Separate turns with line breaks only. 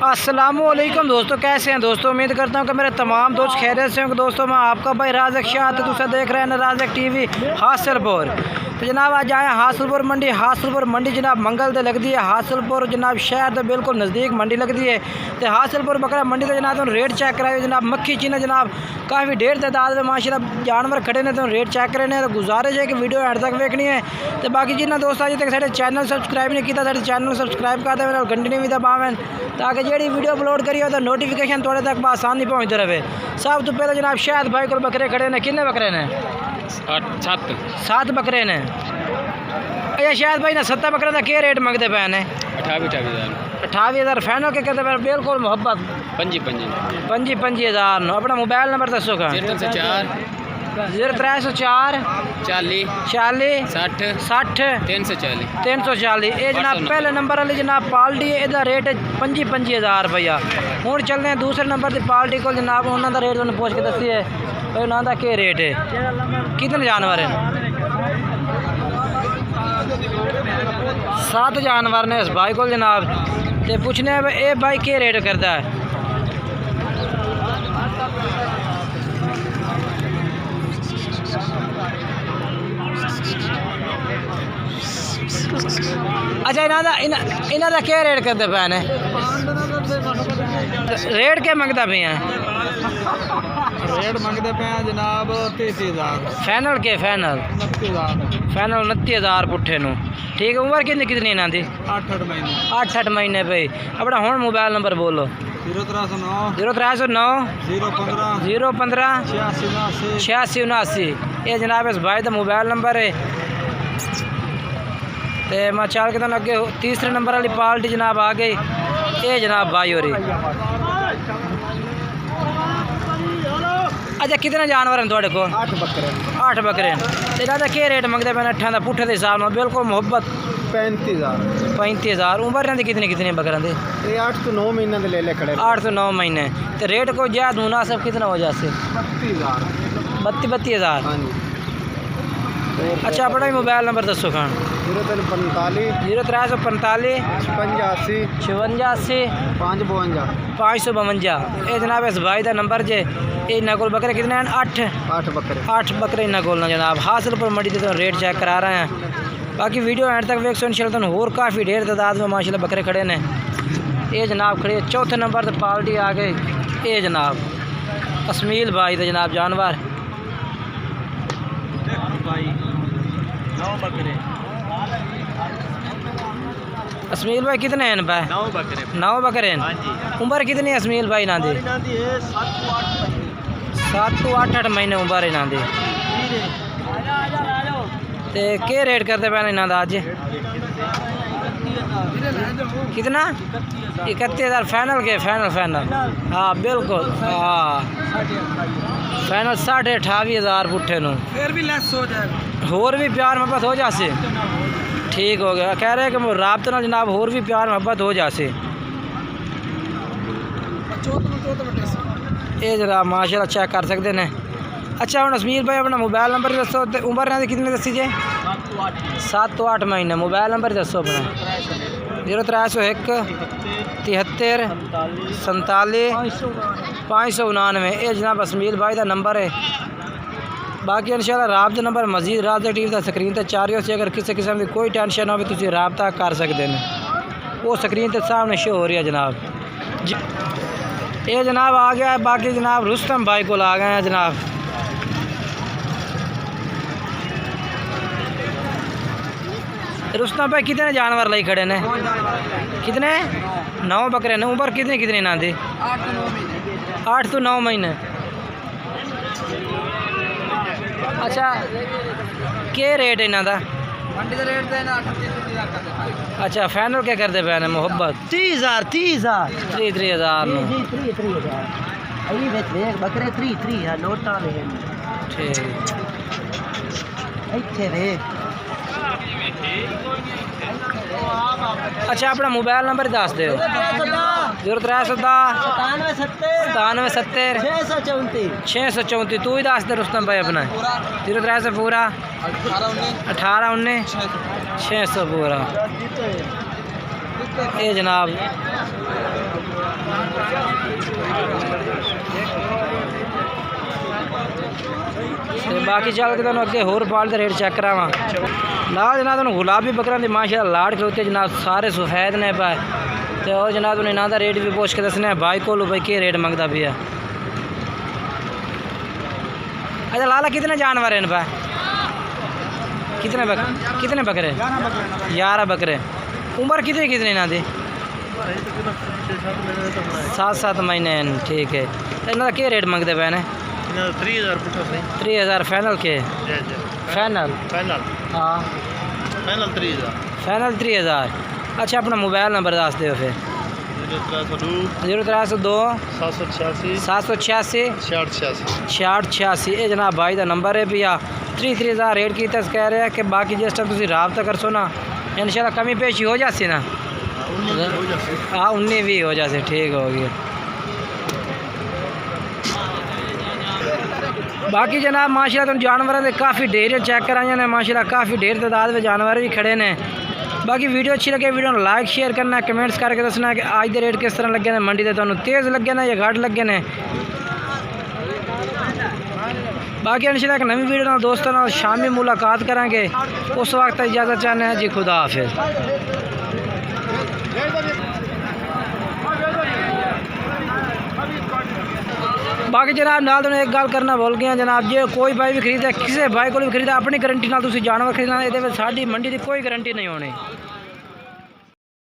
अस्सलामुअलैकुम दोस्तों, कैसे हैं दोस्तों। उम्मीद करता हूँ कि मेरे तमाम दोस्त खैरियत से होंगे। दोस्तों मैं आपका भाई राज़क शाह, तो दूसरा देख रहे हैं राज़क टीवी हासिलपुर। तो जनाब आज आए हासिलपुर मंडी। हासिलपुर मंडी जनाब मंगल दे लगती है। हासिलपुर जनाब शहर के बिल्कुल नज़दीक मंडी लगती है। तो हासिलपुर बकरा मंडी तो जनाब रेट चेक कराए जनाब। मक्खी चीना जनाब काफ़ी ढेर तादाद में माशाल्लाह जानवर खड़े ने, तो रेट चेक करे ने। तो गुजारिश है कि वीडियो एंड तक देखनी है। तो बाकी जिन्हें दोस्त अजे तक साढ़े चैनल सबसक्राइब नहीं किया, साढ़े चैनल सबसक्राइब कर दें, घंटी भी दबावें ताकि जी वीडियो अपलोड करिए तो नोटिफिकेशन थोड़े तक आसानी पहुँचते रहे। सब तो पहले जनाब शायद भाई को बकरे खड़े ने। किन्ने बकरे ने? 7 बकरे ने। अच्छा शायद भाई ना 7 बकरे का क्या रेट मंगते पे ने? 28,000 फाइनल के कहते पे बिल्कुल मोहब्बत 25,000। अपना मोबाइल नंबर दसो का?
0304
0304
40
40
60
60 340। ये जनाब पहले नंबर वाली जनाब पाल्टी है, इसका रेट है 25,000 रुपया। हूँ चलते हैं दूसरे नंबर की पाल्टी को जनाब, उन्होंने रेट उन्हें पूछ के दसी है भाई उन्होंने क्या रेट है, कितने जानवर हैं? 7 जानवर ने इस भाई को जनाब। तो पूछने ये भाई क्या रेट करता है? अच्छा इन्हों का क्या रेट करते पे ने? रेट क्या मंगता पे हैं?
रेट मंगते पे जनाब 33,000
फाइनल के? फाइनल 29,000 पुट्ठे नू। ठीक है। उम्र कितनी इन्हों की? 8 महीने भाई। अपना हूँ मोबाइल नंबर बोलो। 0309 015 8679। ये जनाब इस भाई का मोबाइल नंबर है। तो मैं चल के तुम अगे तीसरे नंबर वाली पार्टी जनाब आ गई। ये जनाब भाई हो रही। अच्छा कितने जानवर हैं थोड़े को? 8 बकरे हैं। तो इन्होंने क्या रेट मंगते पे? 8 का पुट्ठे के हिसाब में बिल्कुल मोहब्बत 35,000। उम्र इन्होंने कितनी बकरा दी?
8 से 9 महीने ले ले खड़े।
8 से 9 महीने। तो रेट को ज्यादा मुनासिब कितना हो जाए? 32,000। अच्छा अपना ही मोबाइल नंबर दसो खान? 0345
55
56 552। ये जनाब इस भाई का नंबर जे। इन्होंने को बकरे कितने हैं? 8 बकरे इन्होंने को जनाब। हासिलपुर मंडी से तो रेट चेक करा रहे हैं। बाकी वीडियो एंड तक वेख इंशाल्लाह होर काफ़ी ढेर तादाद में माशाल्लाह बकरे खड़े ने। ये जनाब खड़े चौथे नंबर पर पार्टी आ गई। ये जनाब असमील भाई थे जनाब जानवर। असमील भाई कितने हैं भाई? 9 बकरे हैं। उम्र कितनी है असमील भाई ना दी? 7 to 8 महीने उम्र इन्हों की। तो क्या रेट करते पे इन्हों का अज? कितना? 31,000 फाइनल के? फाइनल हाँ बिल्कुल हाँ फाइनल 28,500 पुट्ठे नू। फिर भी लेस हो जाए, होर भी प्यार मोहब्बत हो जासे। ठीक हो गया। कह रहे हैं कि राबते ना जनाब होर भी प्यार मोहब्बत हो जासे। ये जनाब माशाल्लाह चेक कर सकते हैं। अच्छा हम असमीर भाई अपना मोबाइल नंबर दसो। तो उम्र इन्हों की कितनी दसी जे? 7 to 8 महीने। मोबाइल नंबर दसो अपना? 0301 73 47 599। ये जनाब असमीर भाई का नंबर है। बाकी इंशाल्लाह राबता नंबर मजीद राज़क टीवी का स्क्रीन पर चारियों से अगर किसी किस्म की कोई टेंशन हो तो राबता कर सकते हैं। वो स्क्रीन के सामने शो हो रही है जनाब। ये जनाब आ गया है। बाकी जनाब रुस्तम भाई को आ गए हैं जनाब। रुस्तम भाई कितने जानवर लाई खड़े ने? कितने? 9 बकरे ने। उम्र कितनी ना दी? 8 to 9 महीने। अच्छा क्या रेट है इन्हों का? अच्छा फाइनल क्या करते पे ने? मोहब्बत 30,000 33,000
बकरे 3 नोटा
ठीक। अच्छा अपना मोबाइल नंबर दस दो। 0317 97 634। तू ही दस दे रुस्तम भाई अपना? 03 पूरा 18 19 600 पूरा। ये जनाब ते बाकी चल के तुहानू अगे होर बाल दे रेट चेक करावां नाल जनाब तुहानू गुलाबी बकरा दी माशाअल्लाह लाड़ खलोते जनाब सारे सफेद ने पाए ते और जनाब तुहानू इन्हां दा रेट भी पुछ के दसने भाई कोलू भाई के रेट मंगदा पिया। अच्छा लाला कितने जानवर हैं इन पे कितने बकरे 11 बकरे उम्र कितनी कितनी इन्हां दी 7 महीने हैं ठीक है। इन्हां दा के रेट मंगदे पे ने 30,000 फाइनल के फाइनल हाँ फाइनल 30,000। अच्छा अपना मोबाइल नंबर दस दो फिर 0302 786 6686 ये जनाब भाई का नंबर है भैया 30,000 रेट की तस कह रहे हैं कि बाकी जिस टाइम तुम रबता करसो ना इंशाल्लाह कमी पेशी हो जाती ना हाँ 19-20 हो जाते ठीक हो गया। बाकी जनाब माशाल्लाह तुम जानवरों के काफ़ी ढेर चेक कराइए ने माशाल्लाह काफ़ी ढेर तादाद में जानवर भी खड़े ने। बाकी वीडियो अच्छी लगे वीडियो लाइक शेयर करना कमेंट्स करके दसना कि आज के रेट किस तरह लगे ने मंडी से तुहानू तेज़ लगे ने या घट लगे ने। बाकी इंशाल्लाह एक नवी वीडियो दोस्तों नाल शामी मुलाकात करांगे उस वक्त इजाज़त चाहते हैं जी खुदा हाफिज़। बाकी जनाब नाल तुहानू एक गल करना भूल गया जनाब जे कोई भाई भी खरीदे किसी भाई को भी खरीदा अपनी गारंटी नाल तुसीं जानवर खरीदना ये साडी मंडी की कोई गारंटी नहीं होनी।